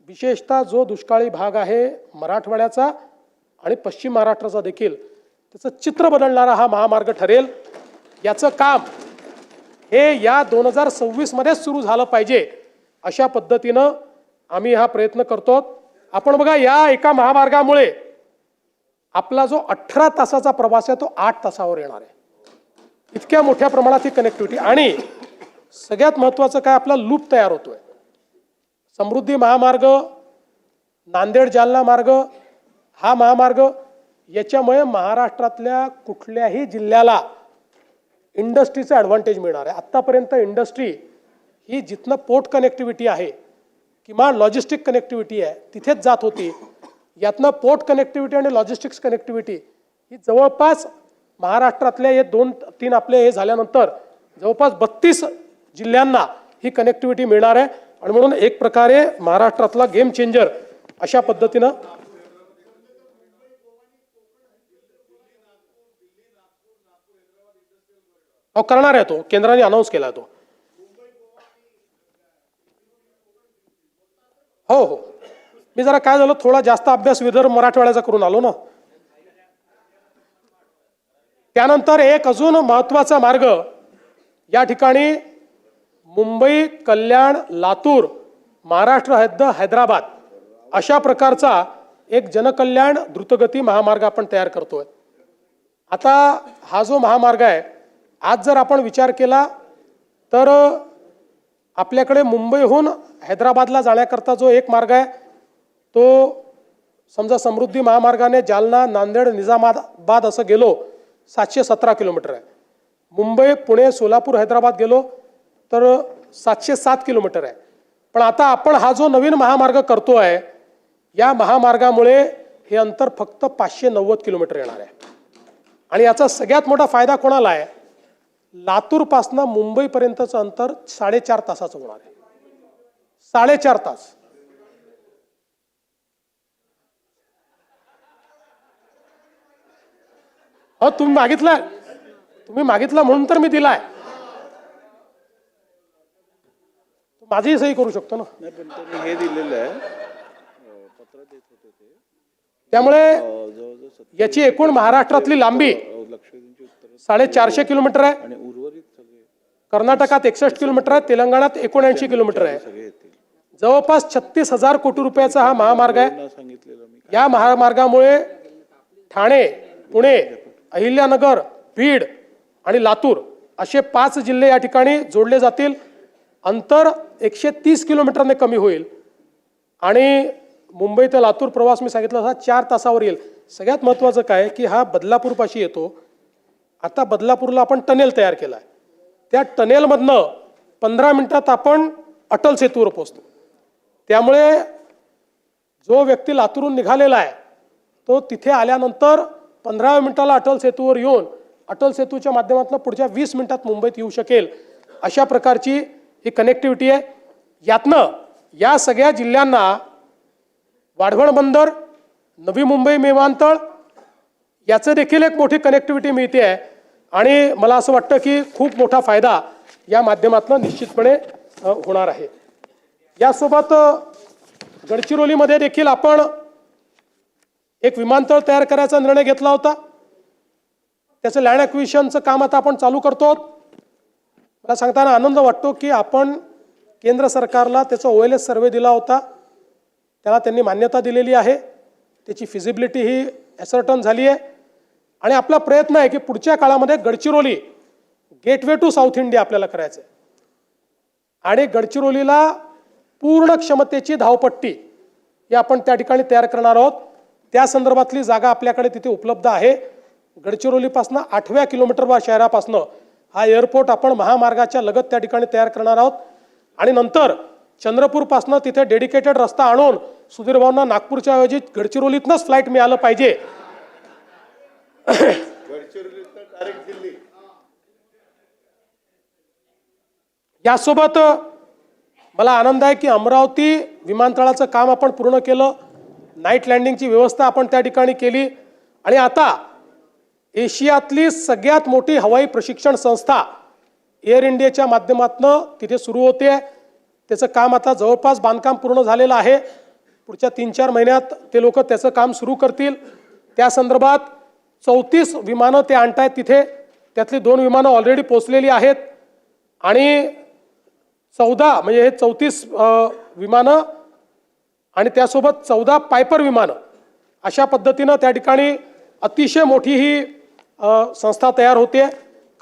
विशेषतः जो दुष्काळी भाग आहे मराठवाड्याचा आणि पश्चिम महाराष्ट्राचा देखील त्याचं चित्र बदलणारा हा महामार्ग ठरेल। याचं काम हे या 2026 मध्ये सुरू झालं पाहिजे अशा पद्धतीनं आम्ही हा प्रयत्न करतो। आपण बघा, या एका महामार्गामुळे आपला जो 18 तासाचा प्रवास आहे तो 8 तासावर येणार आहे। इतक्या मोठ्या प्रमाणात ही कनेक्टिव्हिटी आणि सगळ्यात महत्त्वाचं काय, आपला लूप तयार होतोय। समृद्धी महामार्ग, नांदेड जालना मार्ग, हा महामार्ग याच्यामुळे महाराष्ट्रातल्या कुठल्याही जिल्ह्याला इंडस्ट्रीचा ॲडव्हान्टेज मिळणार आहे। आत्तापर्यंत इंडस्ट्री ही जिथनं पोर्ट कनेक्टिव्हिटी आहे किंवा लॉजिस्टिक कनेक्टिव्हिटी आहे तिथेच जात होती। यातनं पोर्ट कनेक्टिव्हिटी आणि लॉजिस्टिक्स कनेक्टिव्हिटी ही जवळपास महाराष्ट्रातल्या हे 2-3 आपले हे झाल्यानंतर जवळपास 32 जिल्ह्यांना ही कनेक्टिव्हिटी मिळणार आहे आणि म्हणून एक प्रकारे महाराष्ट्रातला गेम चेंजर अशा पद्धतीनं करणार आहे। तो केंद्राने अनाउन्स केला तो। हो हो, मी जरा काय झालं, थोडा जास्त अभ्यास विदर्भ मराठवाड्याचा करून आलो ना। त्यानंतर एक अजून महत्त्वाचा मार्ग या ठिकाणी मुंबई कल्याण लातूर महाराष्ट्र हद्द हैदराबाद अशा प्रकारचा एक जनकल्याण द्रुतगती महामार्ग आपण तयार करतोय। आता हा जो महामार्ग आहे, आज जर आपण विचार केला तर आपल्याकडे मुंबईहून हैदराबादला जाण्याकरता जो एक मार्ग आहे तो समजा समृद्धी महामार्गाने जालना नांदेड निजामाबाद असं गेलो 717 किलोमीटर आहे। मुंबई पुणे सोलापूर हैदराबाद गेलो तर 707 किलोमीटर आहे। पण आता आपण हा जो नवीन महामार्ग करतोय, या महामार्गामुळे हे अंतर फक्त 590 किलोमीटर येणार आहे। आणि याचा सगळ्यात मोठा फायदा कोणाला आहे, लातूर पासून मुंबई पर्यंतचं अंतर 4.5 तासाचं होणार आहे। 4.5 तास। हो, तुम्ही मागितला म्हणून तर मी दिलाय। माझी सही करू शकतो ना। हे दिलेलं आहे, पत्र देत होते ते। त्यामुळे याची एकूण महाराष्ट्रातली लांबी 450 किलोमीटर आहे आणि उर्वरित सगळे कर्नाटकात 61 किलोमीटर आहे, तेलंगणात 79 किलोमीटर आहे। जवळपास 36,000 कोटी रुपयाचा हा महामार्ग आहे। या महामार्गामुळे ठाणे, पुणे, अहिल्यानगर, बीड आणि लातूर असे 5 जिल्हे या ठिकाणी जोडले जातील। अंतर 130 किलोमीटरने कमी होईल आणि मुंबई ते लातूर प्रवास मी सांगितलं हा 4 तासावर येईल। सगळ्यात महत्त्वाचं काय की हा बदलापूर पाशी येतो। आता बदलापूरला आपण टनेल तयार केला आहे, त्या टनेलमधनं 15 मिनिटात आपण अटल सेतूवर पोहोचतो। त्यामुळे जो व्यक्ती लातूरून निघालेला आहे तो तिथे आल्यानंतर 15 मिनिटाला अटल सेतूवर येऊन अटल सेतूच्या माध्यमातून पुढच्या 20 मिनिटात मुंबईत येऊ शकेल। अशा प्रकारची ही कनेक्टिव्हिटी आहे। यातनं या सगळ्या जिल्ह्यांना वाढवण बंदर, नवी मुंबई विमानतळ याचं देखील एक मोठी कनेक्टिव्हिटी मिळते आहे आणि मला असं वाटतं की खूप मोठा फायदा या माध्यमातून निश्चितपणे होणार आहे। यासोबत गडचिरोलीमध्ये देखील आपण एक विमानतळ तयार करायचा निर्णय घेतला होता। त्याचं लँड ॲक्विजिशनचं काम आता आपण चालू करतो। मला सांगताना आनंद वाटतो की आपण केंद्र सरकारला त्याचा OLS सर्वे दिला होता, त्याला त्यांनी मान्यता दिलेली आहे। त्याची फिजिबिलिटी ही ॲसर्टन झाली आहे आणि आपला प्रयत्न आहे की पुढच्या काळामध्ये Gadchiroli gateway to South India आपल्याला करायचं आहे आणि गडचिरोलीला पूर्ण क्षमतेची धावपट्टी ही आपण त्या ठिकाणी तयार करणार आहोत। त्या संदर्भातली जागा आपल्याकडे तिथे उपलब्ध आहे। गडचिरोलीपासून 8व्या किलोमीटरवर शहरापासून हा एअरपोर्ट आपण महामार्गाच्या लगत त्या ठिकाणी तयार करणार आहोत आणि नंतर चंद्रपूरपासून तिथे डेडिकेटेड रस्ता आणून सुधीर भाऊंना नागपूरच्या ऐवजी गडचिरोलीतनंच फ्लाईट मिळालं पाहिजे। यासोबत मला आनंद आहे की अमरावती विमानतळाचं काम आपण पूर्ण केलं, नाईट लँडिंगची व्यवस्था आपण त्या ठिकाणी केली आणि आता एशियातली सगळ्यात मोठी हवाई प्रशिक्षण संस्था एअर इंडियाच्या माध्यमातून तिथे सुरू होते। त्याचं काम आता जवळपास बांधकाम पूर्ण झालेलं आहे पुढच्या 3-4 महिन्यात ते लोक त्याचं काम सुरू करतील. त्या संदर्भात 34 विमानं ते आणतायत तिथे, त्यातली 2 विमानं ऑलरेडी पोचलेली आहेत आणि 14 म्हणजे हे 34 विमानं आणि त्यासोबत 14 पायपर विमानं अशा पद्धतीनं त्या ठिकाणी अतिशय मोठी ही संस्था तयार होते.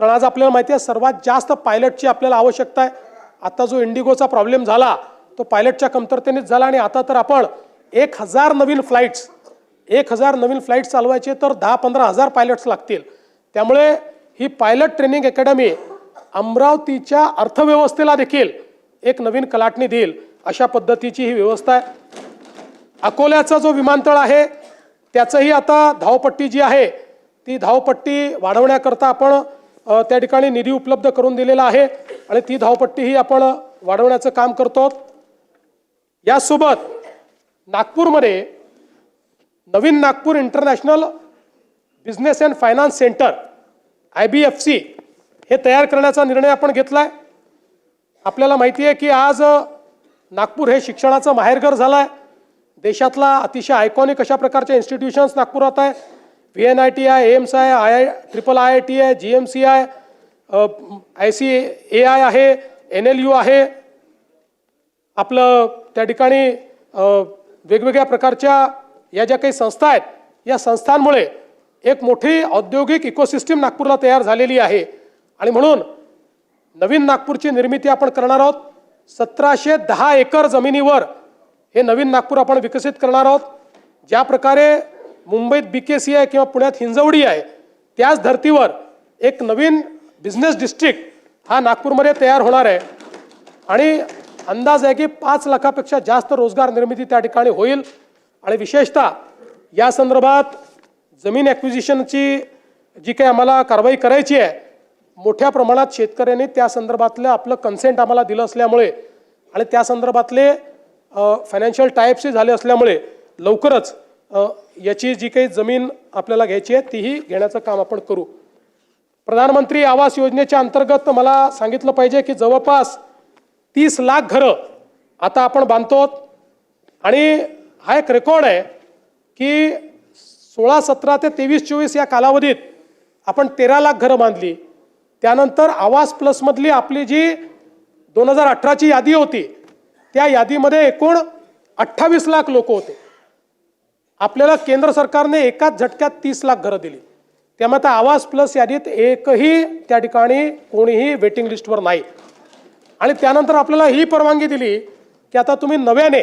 कारण आज आपल्याला माहिती आहे सर्वात जास्त पायलटची आपल्याला आवश्यकता आहे. आता जो इंडिगोचा प्रॉब्लेम झाला तो पायलटच्या कमतरतेनेच झाला आणि आता तर आपण 1000 नवीन फ्लाईट्स चालवायचे तर 10-15 हजार पायलट्स लागतील. त्यामुळे ही पायलट ट्रेनिंग अकॅडमी अमरावतीच्या अर्थव्यवस्थेला देखील एक नवीन कलाटणी देईल अशा पद्धतीची ही व्यवस्था आहे. अकोल्याचा जो विमानतळ आहे त्याचंही आता धावपट्टी जी आहे ती धावपट्टी वाढवण्याकरता आपण त्या ठिकाणी निधी उपलब्ध करून दिलेला आहे आणि ती धावपट्टी ही आपण वाढवण्याचं काम करतो. यासोबत नागपूरमध्ये नवीन Nagpur international business and finance centre IBFC हे तयार करण्याचा निर्णय आपण घेतलाय. आपल्याला माहिती आहे की आज नागपूर हे शिक्षणाचं माहेरघर झालं आहे. देशातला अतिशय आयकॉनिक अशा प्रकारच्या इन्स्टिट्यूशन्स नागपुरात आहे. VNIT आहे, एम्स आहे, IIIT आहे, GMC आहे, ICAI आहे, NLU आहे. आपलं त्या ठिकाणी वेगवेगळ्या प्रकारच्या या ज्या काही संस्था आहेत या संस्थांमुळे एक मोठी औद्योगिक इकोसिस्टीम नागपूरला तयार झालेली आहे आणि म्हणून नवीन नागपूरची निर्मिती आपण करणार आहोत. 1710 एकर जमिनीवर हे नवीन नागपूर आपण विकसित करणार आहोत. ज्या प्रकारे मुंबईत BKC आहे किंवा पुण्यात हिंजवडी आहे त्याच धर्तीवर एक नवीन बिझनेस डिस्ट्रिक्ट हा नागपूरमध्ये तयार होणार आहे आणि अंदाज आहे की 5 लाखापेक्षा जास्त रोजगार निर्मिती त्या ठिकाणी होईल. आणि विशेषतः या संदर्भात जमीन ॲक्विजिशनची जी काही आम्हाला कारवाई करायची आहे मोठ्या प्रमाणात शेतकऱ्यांनी त्या संदर्भातलं आपलं कन्सेंट आम्हाला दिलं असल्यामुळे आणि त्या संदर्भातले फायनान्शियल टाईप्सही झाले असल्यामुळे लवकरच याची जी काही जमीन आपल्याला घ्यायची आहे तीही घेण्याचं काम आपण करू. प्रधानमंत्री आवास योजनेच्या अंतर्गत मला सांगितलं पाहिजे की जवळपास 30 लाख घरं आता आपण बांधतो आणि हा एक रेकॉर्ड आहे की 16-17 ते 23-24 या कालावधीत आपण 13 लाख घरं बांधली. त्यानंतर आवास प्लसमधली आपली जी 2018ची यादी होती त्या यादीमध्ये एकूण 28 लाख लोक होते. आपल्याला केंद्र सरकारने एकाच झटक्यात 30 लाख घरं दिली. त्यामुळे आता आवास प्लस यादीत एकही त्या ठिकाणी कोणीही वेटिंग लिस्टवर नाही. आणि त्यानंतर आपल्याला ही परवानगी दिली की आता तुम्ही नव्याने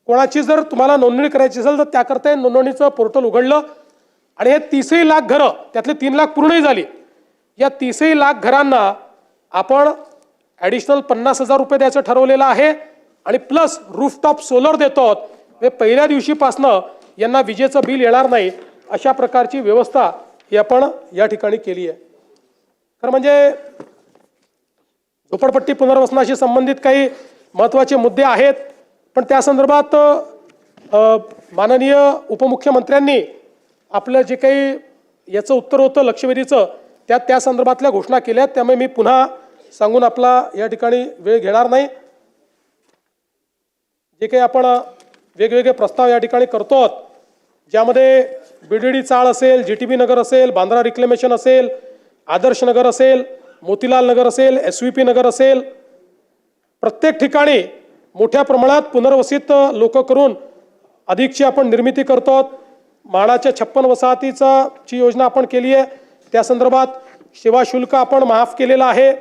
कोणाची जर तुम्हाला नोंदणी करायची असेल तर त्याकरता नोंदणीचं पोर्टल उघडलं आणि हे 30 लाख घरं त्यातले 3 लाख पूर्णही झाली. या 30 लाख घरांना आपण ॲडिशनल 50,000 रुपये द्यायचं ठरवलेलं आहे आणि प्लस रूफटॉप सोलर देतो. पहिल्या दिवशीपासनं यांना विजेचं बिल येणार नाही अशा प्रकारची व्यवस्था ही आपण या ठिकाणी केली आहे. खरं म्हणजे झोपडपट्टी पुनर्वसनाशी संबंधित काही महत्त्वाचे मुद्दे आहेत पण त्या संदर्भात माननीय उपमुख्यमंत्र्यांनी आपलं जे काही याचं उत्तर होतं लक्षवेधीचं त्या संदर्भातल्या घोषणा केल्या. त्यामुळे मी पुन्हा सांगून आपला या ठिकाणी वेळ घेणार नाही. जे काही आपण वेगवेगळे प्रस्ताव या ठिकाणी करतो ज्यामध्ये BDD चाळ असेल, GTB नगर असेल, बांद्रा रिक्लेमेशन असेल, आदर्श नगर असेल, मोतीलाल नगर असेल, SVP नगर असेल, प्रत्येक ठिकाणी मोठ्या प्रमाणात पुनर्वसित लोक करून अधिकची आपण निर्मिती करतो. म्हाडाच्या 56 वसाहतीची योजना आपण केली आहे. त्या संदर्भात सेवा शुल्क आपण माफ केलेलं आहे.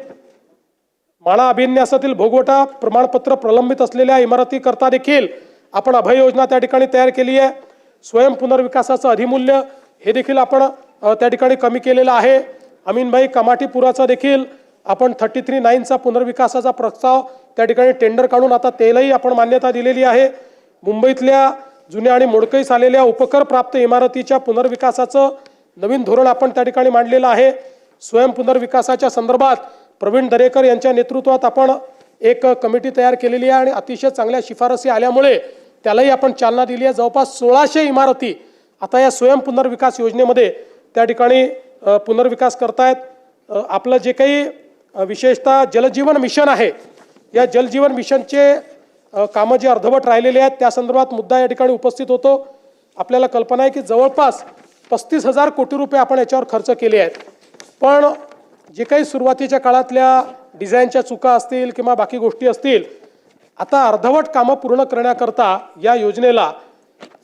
म्हाडा अभिन्यासातील भोगवटा प्रमाणपत्र प्रलंबित असलेल्या इमारतीकरता देखील आपण अभय योजना त्या ठिकाणी तयार केली आहे. स्वयं पुनर्विकासाचं अधिमूल्य हे देखील आपण त्या ठिकाणी कमी केलेलं आहे. अमीनभाई कमाटीपुराचा देखील आपण 33/9चा पुनर्विकासाचा प्रस्ताव त्या ठिकाणी टेंडर काढून आता त्यालाही आपण मान्यता दिलेली आहे. मुंबईतल्या जुन्या आणि मोडकळीस आलेल्या उपकर प्राप्त इमारतीच्या पुनर्विकासाचं नवीन धोरण आपण त्या ठिकाणी मांडलेलं आहे. स्वयं पुनर्विकासाच्या संदर्भात प्रवीण दरेकर यांच्या नेतृत्वात आपण एक कमिटी तयार केलेली आहे आणि अतिशय चांगल्या शिफारसी आल्यामुळे त्यालाही आपण चालना दिली आहे. जवळपास 1600 इमारती आता या स्वयं पुनर्विकास योजनेमध्ये त्या ठिकाणी पुनर्विकास करतायत. आपलं जे काही विशेषतः जलजीवन मिशन आहे या जलजीवन मिशनचे कामं जी अर्धवट राहिलेली आहेत त्या संदर्भात मुद्दा या ठिकाणी उपस्थित होतो. आपल्याला कल्पना आहे की जवळपास 35,000 कोटी रुपये आपण याच्यावर खर्च केले आहेत. पण जे काही सुरुवातीच्या काळातल्या डिझाईनच्या चुका असतील किंवा बाकी गोष्टी असतील, आता अर्धवट कामं पूर्ण करण्याकरता या योजनेला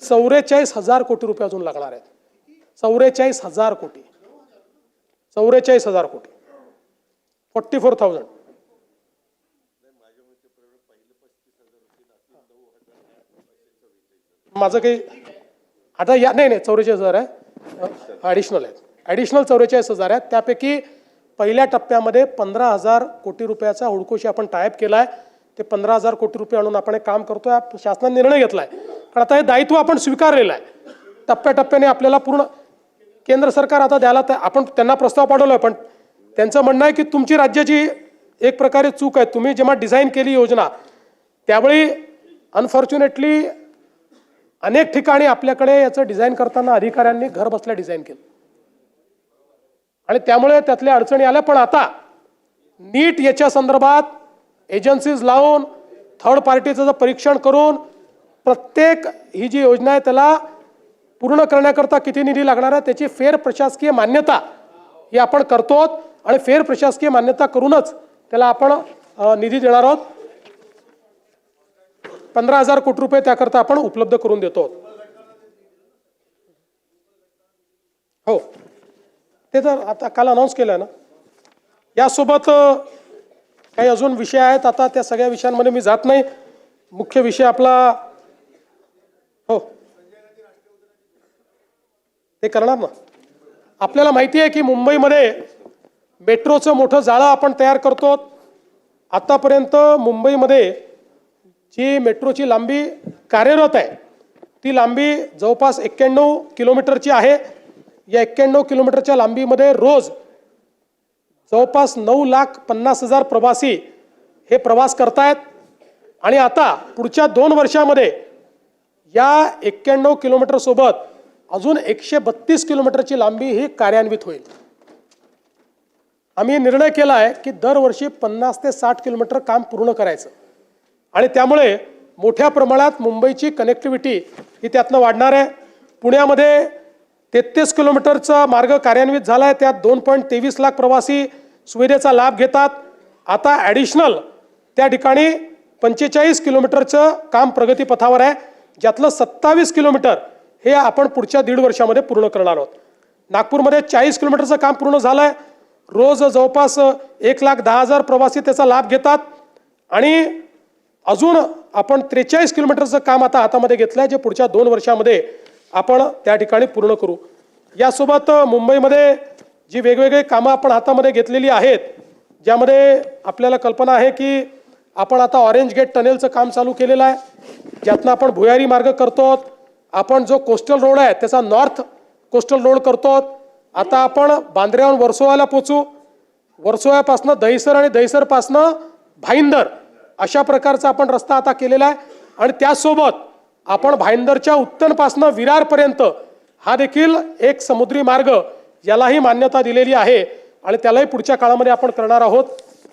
44,000 कोटी रुपये अजून लागणार आहेत. 44,000 कोटी, 44,000 कोटी, 44,000. माझं काही आता या नाही 44,000 आहे, ॲडिशनल आहेत, ॲडिशनल 44,000 आहेत. त्यापैकी पहिल्या टप्प्यामध्ये 15,000 कोटी रुपयाचा हुडकोशी आपण टायप केला आहे. ते 15,000 कोटी रुपये आणून आपण हे काम करतोय. शासनाने निर्णय घेतला आहे, कारण आता हे दायित्व आपण स्वीकारलेलं आहे. टप्प्याटप्प्याने आपल्याला पूर्ण केंद्र सरकार आता द्यायला आपण त्यांना प्रस्ताव पाठवला, पण त्यांचं म्हणणं आहे की तुमची राज्याची एक प्रकारे चूक आहे. तुम्ही जेव्हा डिझाईन केली योजना त्यावेळी अनफॉर्च्युनेटली अनेक ठिकाणी आपल्याकडे याचं डिझाईन करताना अधिकाऱ्यांनी घर बसल्या डिझाईन केलं आणि त्यामुळे त्यातल्या अडचणी आल्या. पण आता नीट याच्या संदर्भात एजन्सीज लावून थर्ड पार्टीचं परीक्षण करून प्रत्येक ही जी योजना आहे त्याला पूर्ण करण्याकरता किती निधी लागणार आहे त्याची फेर प्रशासकीय मान्यता ही आपण करतो आणि फेर प्रशासकीय मान्यता करूनच त्याला आपण निधी देणार आहोत. 15,000 कोटी रुपये त्याकरता आपण उपलब्ध करून देतो. हो, ते तर आता काल अनाऊन्स केलं ना. यासोबत काही अजून विषय आहेत, आता त्या सगळ्या विषयांमध्ये मी जात नाही. मुख्य विषय आपला हो ते करणार ना. आपल्याला माहिती आहे की मुंबईमध्ये मेट्रोचं मोठं जाळं आपण तयार करतो. आतापर्यंत मुंबईमध्ये जी मेट्रोची लांबी कार्यरत आहे ती लांबी जवळपास 91 किलोमीटरची आहे. या 91 किलोमीटरच्या लांबीमध्ये रोज जवळपास 9,50,000 प्रवासी हे प्रवास करतायत आणि आता पुढच्या 2 वर्षामध्ये या 91 किलोमीटर सोबत अजून 132 किलोमीटरची लांबी ही कार्यान्वित होईल. आम्ही निर्णय केला आहे की दरवर्षी 50 ते 60 किलोमीटर काम पूर्ण करायचं आणि त्यामुळे मोठ्या प्रमाणात मुंबईची कनेक्टिव्हिटी ही त्यातनं वाढणार आहे. पुण्यामध्ये 33 किलोमीटरचा मार्ग कार्यान्वित झाला आहे, त्यात 2.23 लाख प्रवासी सुविधेचा लाभ घेतात. आता ॲडिशनल त्या ठिकाणी 45 किलोमीटरचं काम प्रगतीपथावर आहे, ज्यातलं 27 किलोमीटर हे आपण पुढच्या 1.5 वर्षामध्ये पूर्ण करणार आहोत. नागपूरमध्ये 40 किलोमीटरचं काम पूर्ण झालं आहे. रोज जवळपास 1,10,000 प्रवासी त्याचा लाभ घेतात आणि अजून आपण 43 किलोमीटरचं काम आता हातामध्ये घेतलं आहे, जे पुढच्या 2 वर्षामध्ये आपण त्या ठिकाणी पूर्ण करू. यासोबत मुंबईमध्ये जी वेगवेगळी कामं आपण हातामध्ये घेतलेली आहेत, ज्यामध्ये आपल्याला कल्पना आहे की आपण आता ऑरेंज गेट टनेलचं काम चालू केलेलं आहे, ज्यातनं आपण भुयारी मार्ग करतो. आपण जो कोस्टल रोड आहे त्याचा नॉर्थ कोस्टल रोड करतो. आता आपण बांद्र्याहून वर्सोवाला पोचू. वर्सोव्यापासनं दहिसर आणि दहिसरपासनं भाईंदर अशा प्रकारचा आपण रस्ता आता केलेला आहे आणि त्यासोबत आपण भाईंदरच्या उत्तनपासनं विरारपर्यंत हा देखील एक समुद्री मार्ग यालाही मान्यता दिलेली आहे आणि त्यालाही पुढच्या काळामध्ये आपण करणार आहोत.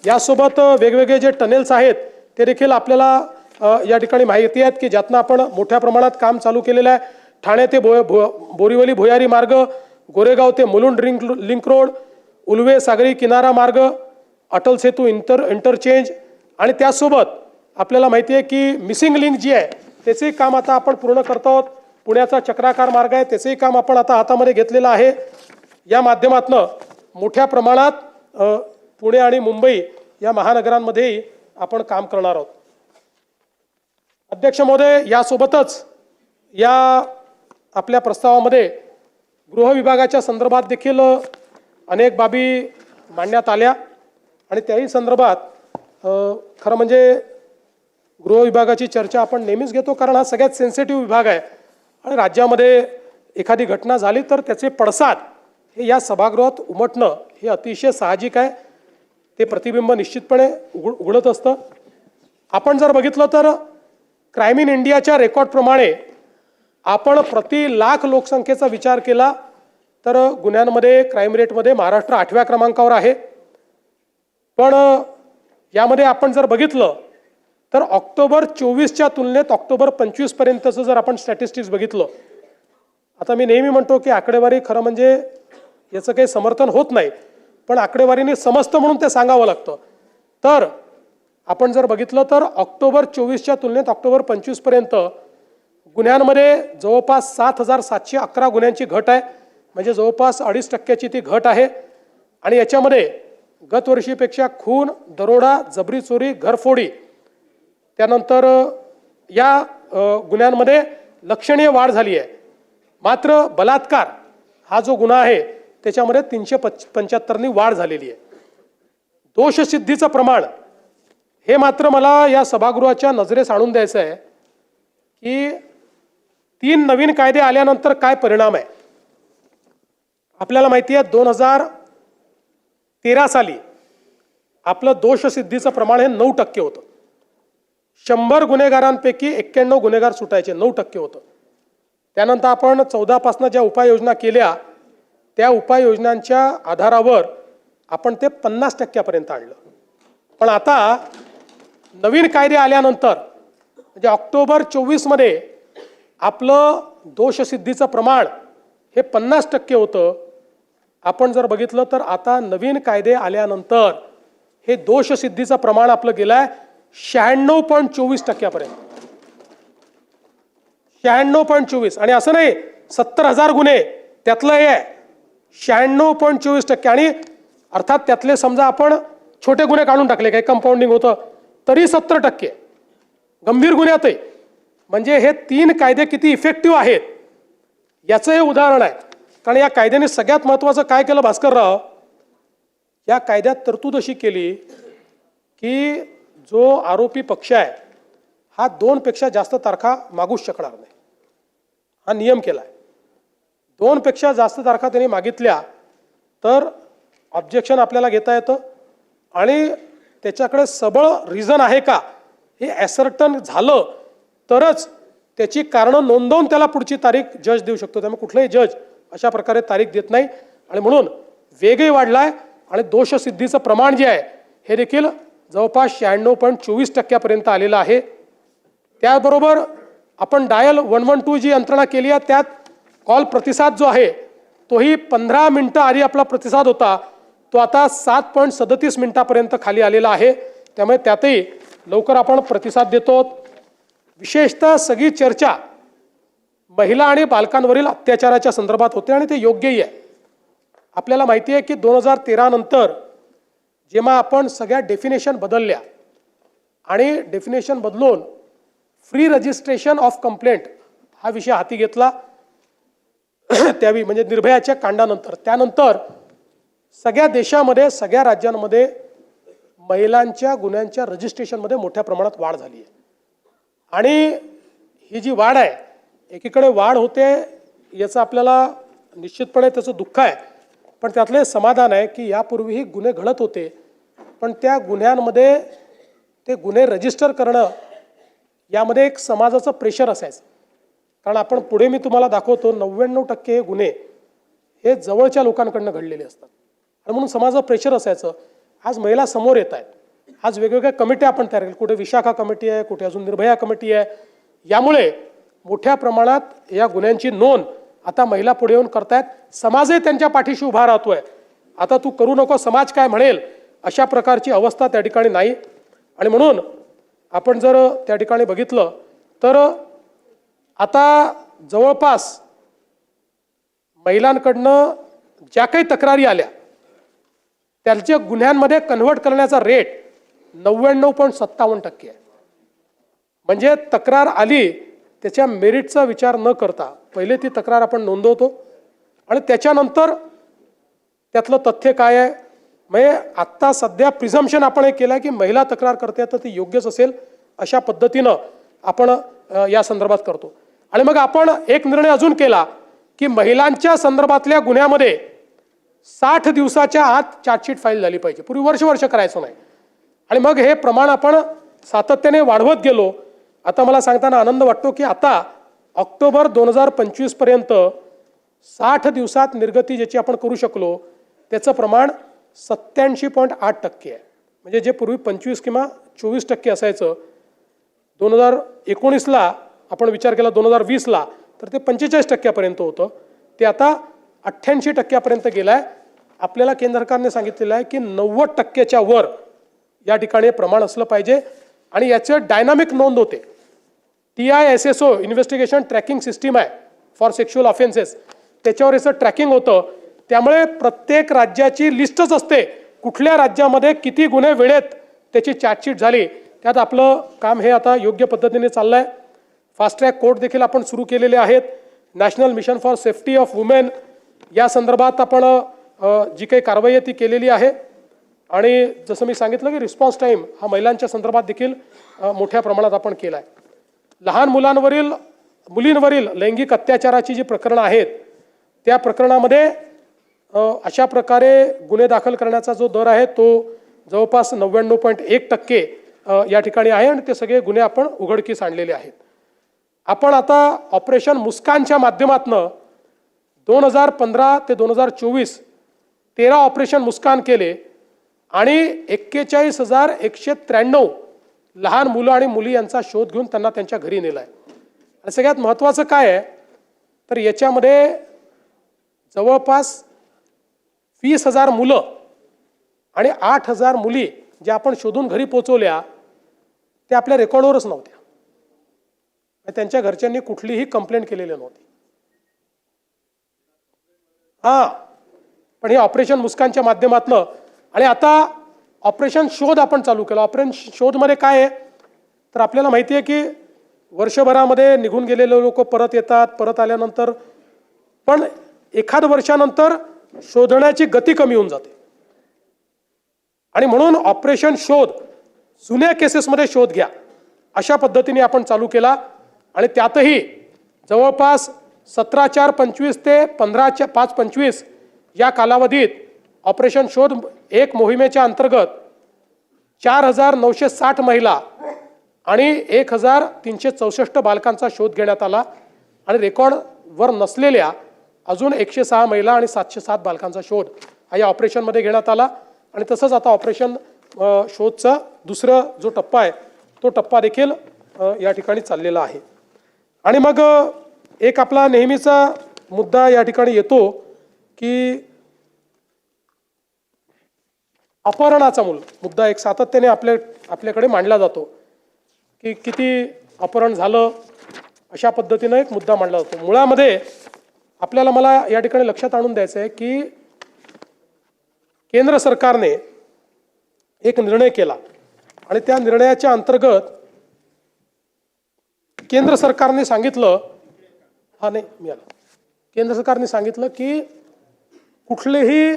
यासोबत वेगवेगळे जे टनेल्स आहेत ते देखील आपल्याला या ठिकाणी माहिती आहेत की ज्यातनं आपण मोठ्या प्रमाणात काम चालू केलेलं आहे. ठाणे ते बोरिवली भुयारी मार्ग, गोरेगाव ते मुलुंड लिंक रोड, उल्वे सागरी किनारा मार्ग, अटल सेतू इंटरचेंज आणि त्यासोबत आपल्याला माहिती आहे की मिसिंग लिंक जी आहे त्याचंही काम आता आपण पूर्ण करतो आहोत. पुण्याचा चक्राकार मार्ग आहे त्याचंही काम आपण आता हातामध्ये घेतलेलं आहे. या माध्यमातून मोठ्या प्रमाणात पुणे आणि मुंबई या महानगरांमध्येही आपण काम करणार आहोत. अध्यक्ष महोदय, यासोबतच या आपल्या प्रस्तावामध्ये गृह विभागाच्या संदर्भात देखील अनेक बाबी मांडण्यात आल्या आणि त्याही संदर्भात खरं म्हणजे गृह विभागाची चर्चा आपण नेहमीच घेतो, कारण हा सगळ्यात सेन्सिटिव्ह विभाग आहे आणि राज्यामध्ये एखादी घटना झाली तर त्याचे पडसाद हे या सभागृहात उमटणं हे अतिशय साहजिक आहे. ते प्रतिबिंब निश्चितपणे उघडत असतं. आपण जर बघितलं तर क्राईम इन इंडियाच्या रेकॉर्डप्रमाणे आपण प्रति लाख लोकसंख्येचा विचार केला तर गुन्ह्यांमध्ये क्राईम रेटमध्ये महाराष्ट्र 8व्या क्रमांकावर आहे. पण यामध्ये आपण जर बघितलं तर ऑक्टोबर 24च्या तुलनेत ऑक्टोबर 25 पर्यंतचं जर आपण स्टॅटिस्टिक्स बघितलं, आता मी नेहमी म्हणतो की आकडेवारी खरं म्हणजे याचं काही समर्थन होत नाही, पण आकडेवारीने समजतं म्हणून ते सांगावं लागतं. तर आपण जर बघितलं तर ऑक्टोबर 24च्या तुलनेत ऑक्टोबर 25 पर्यंत गुन्ह्यांमध्ये जवळपास 7,711 गुन्ह्यांची घट आहे, म्हणजे जवळपास 2.5% ती घट आहे. आणि याच्यामध्ये गत वर्षीपेक्षा खून, दरोडा, जबरी चोरी, घरफोडी, त्यानंतर या गुन्ह्यांमध्ये लक्षणीय वाढ झाली आहे. मात्र बलात्कार हा जो गुन्हा आहे त्याच्यामध्ये 375नी वाढ झालेली आहे. दोषसिद्धीचं प्रमाण हे मात्र मला या सभागृहाच्या नजरेस आणून द्यायचं आहे की 3 नवीन कायदे आल्यानंतर काय परिणाम आहे. आपल्याला माहिती आहे 2013 साली आपलं दोषसिद्धीचं प्रमाण हे 9% होतं. 100 गुन्हेगारांपैकी 91 गुन्हेगार सुटायचे, 9% होतं. त्यानंतर आपण 14 पासून ज्या उपाययोजना केल्या त्या उपाययोजनांच्या आधारावर आपण ते 50% आणलं. पण आता नवीन कायदे आल्यानंतर म्हणजे ऑक्टोबर 24 मध्ये आपलं दोषसिद्धीचं प्रमाण हे 50% होतं. आपण जर बघितलं तर आता नवीन कायदे आल्यानंतर हे दोषसिद्धीचं प्रमाण आपलं गेलंय 96.24% 96.24. आणि असं नाही 70,000 गुन्हे त्यातलं हे आहे 96.24%. आणि अर्थात त्यातले समजा आपण छोटे गुन्हे काढून टाकले, काही कंपाऊंडिंग होतं तरी 70% गंभीर गुन्ह्यातही. म्हणजे हे 3 कायदे किती इफेक्टिव्ह आहेत याचं हे उदाहरण आहे. कारण या कायद्याने सगळ्यात महत्त्वाचं काय केलं भास्करराव, या कायद्यात तरतूद अशी केली की जो आरोपी पक्ष आहे हा 2 पेक्षा जास्त तारखा मागूच शकणार नाही, हा नियम केला आहे. 2 पेक्षा जास्त तारखा त्यांनी मागितल्या तर ऑब्जेक्शन आपल्याला घेता येतं आणि त्याच्याकडे सबळ रिझन आहे का हे ॲसर्टन झालं तरच त्याची कारणं नोंदवून त्याला पुढची तारीख जज देऊ शकतो. त्यामुळे कुठलाही जज अशा प्रकारे तारीख देत नाही. आणि म्हणून वेगही वाढलाय आणि दोषसिद्धीचं प्रमाण जे आहे हे देखील जवळपास 96.24% आलेलं आहे. त्याबरोबर आपण डायल 112 जी यंत्रणा केली आहे त्यात कॉल प्रतिसाद जो आहे तोही 15 मिनिटं आधी आपला प्रतिसाद होता तो आता 7.37 मिनिटापर्यंत खाली आलेला आहे. त्यामुळे त्यातही लवकर आपण प्रतिसाद देतो. विशेषतः सगळी चर्चा महिला आणि बालकांवरील अत्याचाराच्या संदर्भात होते आणि ते योग्यही आहे. आपल्याला माहिती आहे की 2013 नंतर जेव्हा आपण सगळ्या डेफिनेशन बदलल्या आणि डेफिनेशन बदलून फ्री रजिस्ट्रेशन ऑफ कंप्लेंट हा विषय हाती घेतला त्यावेळी म्हणजे निर्भयाच्या कांडानंतर, त्यानंतर सगळ्या देशामध्ये सगळ्या राज्यांमध्ये महिलांच्या गुन्ह्यांच्या रजिस्ट्रेशनमध्ये मोठ्या प्रमाणात वाढ झाली आहे. आणि ही जी वाढ आहे, एकीकडे वाढ होते याचं आपल्याला निश्चितपणे त्याचं दुःख आहे, पण त्यातले समाधान आहे की यापूर्वीही गुन्हे घडत होते पण त्या गुन्ह्यांमध्ये ते गुन्हे रजिस्टर करणं यामध्ये एक समाजाचं प्रेशर असायचं. कारण आपण पुढे मी तुम्हाला दाखवतो 99% हे गुन्हे हे जवळच्या लोकांकडनं घडलेले असतात आणि म्हणून समाजाचं प्रेशर असायचं. आज महिला समोर येत आहेत, आज वेगवेगळ्या कमिट्या आपण तयार केल्या, कुठे विशाखा कमिटी आहे, कुठे अजून निर्भया कमिटी आहे. यामुळे मोठ्या प्रमाणात या गुन्ह्यांची नोंद आता महिला पुढे येऊन करतायत. समाजही त्यांच्या पाठीशी उभा राहतोय. आता तू करू नको, समाज काय म्हणेल अशा प्रकारची अवस्था त्या ठिकाणी नाही. आणि म्हणून आपण जर त्या ठिकाणी बघितलं तर आता जवळपास महिलांकडनं ज्या काही तक्रारी आल्या त्यांच्या गुन्ह्यांमध्ये कन्व्हर्ट करण्याचा रेट 99.57% आहे. म्हणजे तक्रार आली त्याच्या मेरिटचा विचार न करता पहिले ती तक्रार आपण नोंदवतो आणि त्याच्यानंतर त्यातलं तथ्य काय आहे. म्हणजे आत्ता सध्या प्रिझम्पशन आपण हे केलं आहे की महिला तक्रार करते तर ती योग्यच असेल अशा पद्धतीनं आपण या संदर्भात करतो. आणि मग आपण एक निर्णय अजून केला की महिलांच्या संदर्भातल्या गुन्ह्यामध्ये 60 दिवसाच्या आत चार्जशीट फाईल झाली पाहिजे. पूर्वी वर्ष करायचं नाही. आणि मग हे प्रमाण आपण सातत्याने वाढवत गेलो. आता मला सांगताना आनंद वाटतो की आता ऑक्टोबर 2025 पर्यंत 60 दिवसात निर्गती ज्याची आपण करू शकलो त्याचं प्रमाण 87.8% आहे. म्हणजे जे पूर्वी 25 किंवा 24% असायचं 2019ला आपण विचार केला 2020ला तर ते 45% होतं, ते आता 88% गेलं आहे. आपल्याला केंद्र सरकारने सांगितलेलं आहे की 90%च्या वर या ठिकाणी प्रमाण असलं पाहिजे आणि याचे डायनामिक नोंद होते. TISSO इन्व्हेस्टिगेशन ट्रॅकिंग सिस्टीम आहे फॉर सेक्शुअल ऑफेन्सेस, त्याच्यावर याचं ट्रॅकिंग होतं. त्यामुळे प्रत्येक राज्याची लिस्टच असते, कुठल्या राज्यामध्ये किती गुन्हे वेळेत त्याची चार्जशीट झाली. त्यात आपलं काम हे आता योग्य पद्धतीने चाललं आहे. फास्ट ट्रॅक कोर्ट देखील आपण सुरू केलेले आहेत. National mission for safety of women या संदर्भात आपण जी काही कारवाई आहे ती केलेली आहे. आणि जसं मी सांगितलं की रिस्पॉन्स टाईम हा महिलांच्या संदर्भात देखील मोठ्या प्रमाणात आपण केला आहे. लहान मुलींवरील लैंगिक अत्याचाराची जी प्रकरणं आहेत त्या प्रकरणामध्ये अशा प्रकारे गुन्हे दाखल करण्याचा जो दर आहे तो जवळपास 99.1% या ठिकाणी आहे आणि ते सगळे गुन्हे आपण उघडकीस आणलेले आहेत. आपण आता ऑपरेशन मुस्कानच्या माध्यमातून 2015 ते 2024 13 ऑपरेशन मुस्कान केले आणि 41,193 लहान मुलं आणि मुली यांचा शोध घेऊन त्यांना त्यांच्या घरी नेलाय. आणि सगळ्यात महत्त्वाचं काय आहे तर याच्यामध्ये जवळपास 20,000 मुलं आणि 8,000 मुली ज्या आपण शोधून घरी पोहोचवल्या त्या आपल्या रेकॉर्डवरच नव्हत्या. त्यांच्या घरच्यांनी कुठलीही कंप्लेंट केलेली नव्हती. पण हे ऑपरेशन मुस्कानच्या माध्यमातून आणि आता ऑपरेशन शोध आपण चालू केलं. ऑपरेशन शोधमध्ये काय आहे तर आपल्याला माहिती आहे की वर्षभरामध्ये निघून गेलेले लोक परत येतात, परत आल्यानंतर पण एखाद वर्षानंतर शोधण्याची गती कमी होऊन जाते आणि म्हणून ऑपरेशन शोध जुन्या केसेसमध्ये शोध घ्या अशा पद्धतीने आपण चालू केला. आणि त्यातही जवळपास 17/4/25 ते 15/5/25 या कालावधीत ऑपरेशन शोध एक मोहिमेच्या अंतर्गत 4,960 महिला आणि 1,364 बालकांचा शोध घेण्यात आला आणि रेकॉर्डवर नसलेल्या अजून 106 महिला आणि 707 बालकांचा शोध हा या ऑपरेशनमध्ये घेण्यात आला. आणि तसंच आता ऑपरेशन शोधचा दुसरा जो टप्पा आहे तो टप्पा देखील या ठिकाणी चाललेला आहे. आणि मग एक आपला नेहमीचा मुद्दा या ठिकाणी येतो की अपहरणाचा मुद्दा एक सातत्याने आपल्याकडे मांडला जातो की किती अपहरण झालं अशा पद्धतीनं एक मुद्दा मांडला जातो. मुळामध्ये आपल्याला मला या ठिकाणी लक्षात आणून द्यायचं आहे की केंद्र सरकारने एक निर्णय केला आणि त्या निर्णयाच्या अंतर्गत केंद्र सरकारने सांगितलं केंद्र सरकारने सांगितलं की कुठलेही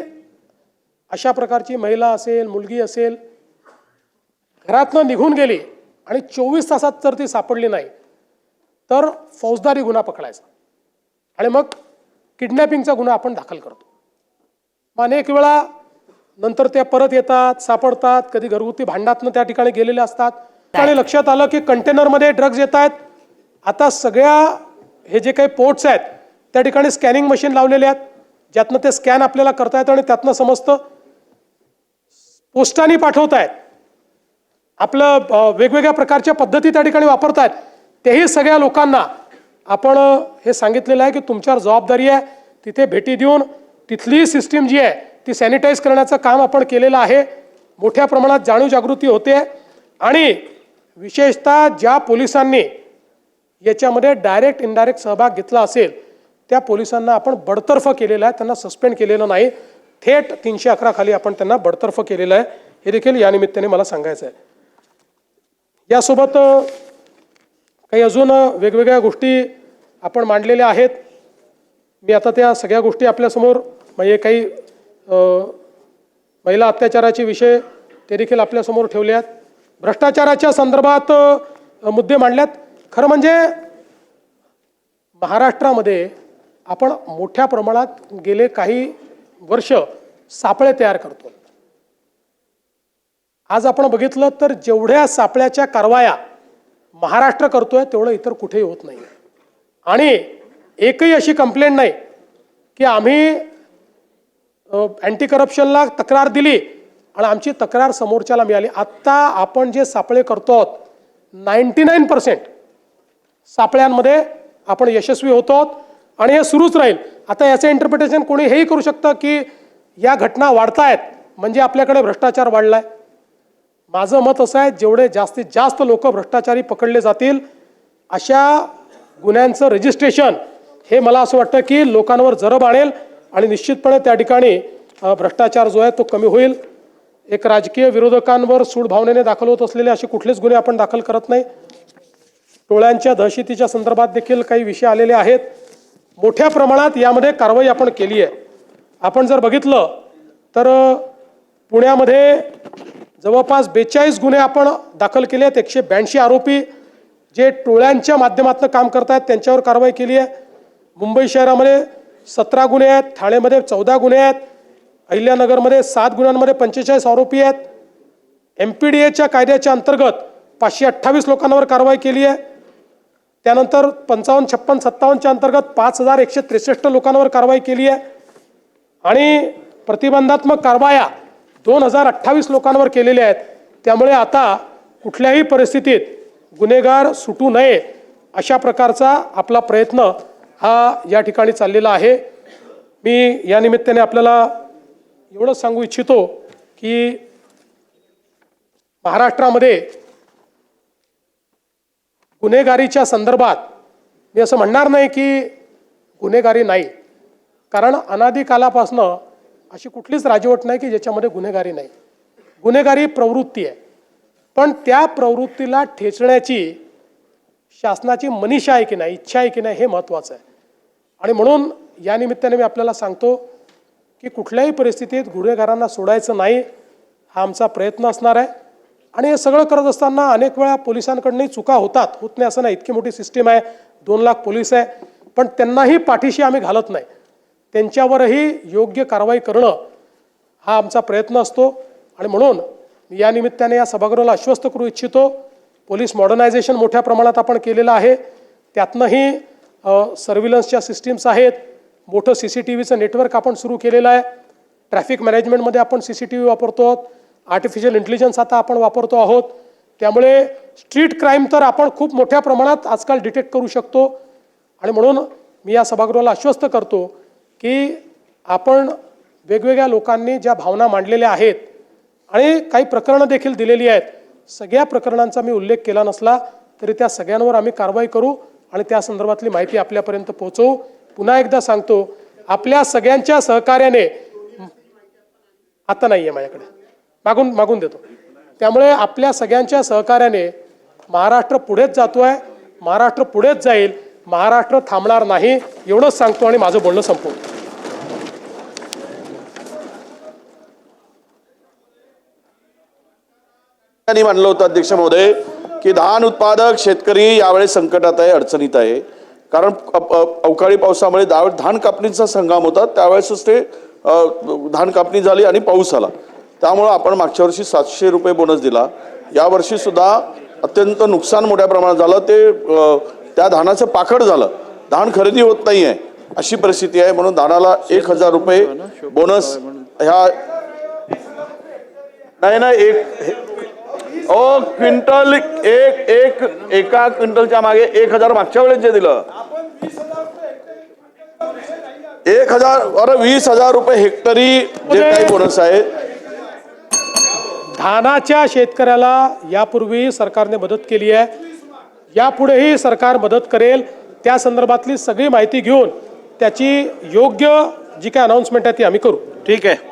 अशा प्रकारची महिला असेल, मुलगी असेल, घरातनं निघून गेली आणि 24 तासात जर ती सापडली नाही तर फौजदारी गुन्हा पकडायचा आणि मग किडनॅपिंगचा गुन्हा आपण दाखल करतो. अनेक वेळा नंतर त्या परत येतात, सापडतात, कधी घरगुती भांडणातनं त्या ठिकाणी गेलेले असतात. आणि लक्षात आलं की कंटेनरमध्ये ड्रग्ज येत आहेत. आता सगळ्या हे जे काही पोर्ट्स आहेत त्या ठिकाणी स्कॅनिंग मशीन लावलेले आहेत ज्यातनं ते स्कॅन आपल्याला करता येतं आणि त्यातनं समजतं. पोस्टाने पाठवतायत, आपलं वेगवेगळ्या प्रकारच्या पद्धती त्या ठिकाणी वापरतायत. तेही सगळ्या लोकांना आपण हे सांगितलेलं आहे की तुमच्यावर जबाबदारी आहे. तिथे भेटी देऊन तिथली सिस्टीम जी आहे ती सॅनिटाईज करण्याचं काम आपण केलेलं आहे. मोठ्या प्रमाणात जाणीव जागृती होते आणि विशेषतः ज्या पोलिसांनी याच्यामध्ये डायरेक्ट इनडायरेक्ट सहभाग घेतला असेल त्या पोलिसांना आपण बडतर्फ केलेलं आहे, त्यांना सस्पेंड केलेलं नाही. थेट 311 खाली आपण त्यांना बडतर्फ केलेलं आहे. हे देखील या निमित्ताने मला सांगायचं आहे. यासोबत काही अजून वेगवेगळ्या गोष्टी आपण मांडलेल्या आहेत. मी आता त्या सगळ्या गोष्टी आपल्यासमोर म्हणजे काही महिला अत्याचाराचे विषय ते देखील आपल्यासमोर ठेवले आहेत. भ्रष्टाचाराच्या संदर्भात मुद्दे मांडल्यात. खरं म्हणजे महाराष्ट्रामध्ये आपण मोठ्या प्रमाणात गेले काही वर्ष सापळे तयार करतो. आज आपण बघितलं तर जेवढ्या सापळ्याच्या कारवाया महाराष्ट्र करतोय तेवढं इतर कुठेही होत नाही. आणि एकही अशी कंप्लेंट नाही की आम्ही अँटी करप्शनला तक्रार दिली आणि आमची तक्रार समोरच्याला मिळाली. आत्ता आपण जे सापळे करतो आहोत 99% सापळ्यांमध्ये आपण यशस्वी होतो आणि हे सुरूच राहील. आता याचं इंटरप्रिटेशन कोणी हेही करू शकतं की या घटना वाढतायत म्हणजे आपल्याकडे भ्रष्टाचार वाढलाय. माझं मत असं आहे, जेवढे जास्तीत जास्त लोक भ्रष्टाचारी पकडले जातील अशा गुन्ह्यांचं रजिस्ट्रेशन हे मला असं वाटतं की लोकांवर जरब आणेल आणि निश्चितपणे त्या ठिकाणी भ्रष्टाचार जो आहे तो कमी होईल. एक राजकीय विरोधकांवर सूड भावनेने दाखल होत असलेले असे कुठलेच गुन्हे आपण दाखल करत नाही. टोळ्यांच्या दहशतीच्या संदर्भात देखील काही विषय आलेले आहेत. मोठ्या प्रमाणात यामध्ये कारवाई आपण केली आहे. आपण जर बघितलं तर पुण्यामध्ये जवळपास 42 गुन्हे आपण दाखल केले आहेत. 182 आरोपी जे टोळ्यांच्या माध्यमातून काम करतायत त्यांच्यावर कारवाई केली आहे. मुंबई शहरामध्ये 17 गुन्हे आहेत, ठाणेमध्ये 14 गुन्हे आहेत, अहिल्यानगरमध्ये 7 गुन्ह्यांमध्ये 45 आरोपी आहेत. MPDAच्या कायद्याच्या अंतर्गत 528 लोकांवर कारवाई केली आहे. त्यानंतर 55, 56, 57च्या अंतर्गत 5163 लोकांवर कारवाई केली आहे आणि प्रतिबंधात्मक कारवाया 2028 लोकांवर केलेल्या आहेत. त्यामुळे आता कुठल्याही परिस्थितीत गुन्हेगार सुटू नये अशा प्रकारचा आपला प्रयत्न हा या ठिकाणी चाललेला आहे. मी या निमित्ताने आपल्याला एवढंच सांगू इच्छितो की महाराष्ट्रामध्ये गुन्हेगारीच्या संदर्भात मी असं म्हणणार नाही की गुन्हेगारी नाही, कारण अनादी कालापासनं अशी कुठलीच राजवट नाही की ज्याच्यामध्ये गुन्हेगारी नाही. गुन्हेगारी प्रवृत्ती आहे, पण त्या प्रवृत्तीला ठेचण्याची शासनाची मनीषा आहे की नाही, इच्छा आहे की नाही हे महत्त्वाचं आहे. आणि म्हणून या निमित्ताने मी आपल्याला सांगतो की कुठल्याही परिस्थितीत गुन्हेगारांना सोडायचं नाही हा आमचा प्रयत्न असणार आहे. आणि हे सगळं करत असताना अनेक वेळा पोलिसांकडनंही चुका होतात, होत नाही असं नाही. इतकी मोठी सिस्टीम आहे, 2 लाख पोलीस आहे, पण त्यांनाही पाठीशी आम्ही घालत नाही. त्यांच्यावरही योग्य कारवाई करणं हा आमचा प्रयत्न असतो. आणि म्हणून या निमित्ताने या सभागृहाला आश्वस्त करू इच्छितो, पोलीस मॉडर्नायझेशन मोठ्या प्रमाणात आपण केलेलं आहे. त्यातनंही सर्व्हिलन्सच्या सिस्टीम्स आहेत, मोठं CCTVचं नेटवर्क आपण सुरू केलेलं आहे. ट्रॅफिक मॅनेजमेंटमध्ये आपण CCTV वापरतो आहोत, आर्टिफिशियल इंटेलिजन्स आता आपण वापरतो आहोत. त्यामुळे स्ट्रीट क्राईम तर आपण खूप मोठ्या प्रमाणात आजकाल डिटेक्ट करू शकतो. आणि म्हणून मी या सभागृहाला आश्वस्त करतो की आपण वेगवेगळ्या लोकांनी ज्या भावना मांडलेल्या आहेत आणि काही प्रकरणं देखील दिलेली आहेत, सगळ्या प्रकरणांचा मी उल्लेख केला नसला तरी त्या सगळ्यांवर आम्ही कारवाई करू आणि त्या संदर्भातली माहिती आपल्यापर्यंत पोहोचवू. पुन्हा एकदा सांगतो, आपल्या सगळ्यांच्या सहकार्याने आता नाही आहे माझ्याकडे, मागून देतो. त्यामुळे आपल्या सगळ्यांच्या सहकार्याने महाराष्ट्र पुढेच जातोय, महाराष्ट्र पुढेच जाईल, महाराष्ट्र थांबणार नाही एवढंच सांगतो आणि माझं बोलणं संपवतो. त्यांनी म्हणलं होतं अध्यक्ष महोदय की धान उत्पादक शेतकरी यावेळेस संकटात आहे, अडचणीत आहे. कारण अवकाळी पावसामुळे धान कापणीचा हंगाम होता, त्यावेळेसच ते धान कापणी झाली आणि पाऊस आला. त्यामुळे आपण मागच्या वर्षी 700 रुपये बोनस दिला. यावर्षी सुद्धा अत्यंत नुकसान मोठ्या प्रमाणात झालं. ते त्या धानाचं पाखड झालं, धान खरेदी होत नाही आहे अशी परिस्थिती आहे. म्हणून धानाला 1000 रुपये बोनस ह्या नाही क्विंटल एका क्विंटलच्या मागे 1000 मागच्या वेळेस जे दिलं 1000 अरे 20,000 रुपये हेक्टरी जे काही बोनस आहे. धानाच्या शेतकऱ्याला यापूर्वी सरकारने मदत केली आहे, यापुढेही सरकार मदत करेल. त्या संदर्भातली सगळी माहिती घेऊन त्याची योग्य जी काय अनाउन्समेंट आहे ती आम्ही करू. ठीक आहे.